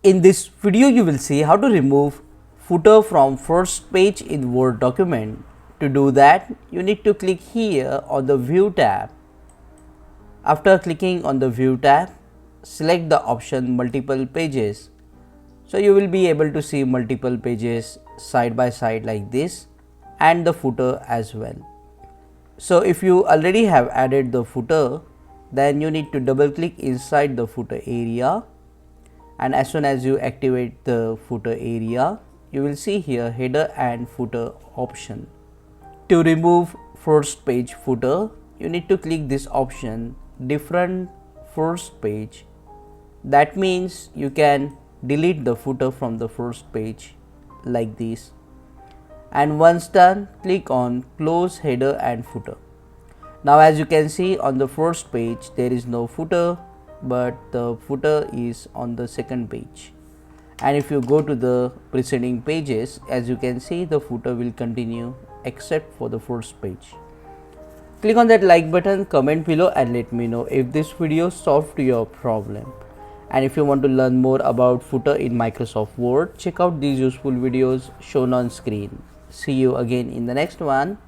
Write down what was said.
In this video, you will see how to remove footer from first page in Word document. To do that, you need to click here on the View tab. After clicking on the View tab, select the option Multiple Pages. So you will be able to see multiple pages side by side like this, and the footer as well. So if you already have added the footer, then you need to double click inside the footer area, and as soon as you activate the footer area, you will see here header and footer option. To remove first page footer, you need to click this option different first page. That means you can delete the footer from the first page like this, and once done, click on close header and footer. Now as you can see on the first page there is no footer, but the footer is on the second page, and if you go to the preceding pages, as you can see the footer will continue except for the first page. Click on that like button, comment below and let me know if this video solved your problem. And if you want to learn more about footer in Microsoft Word, check out these useful videos shown on screen. See you again in the next one.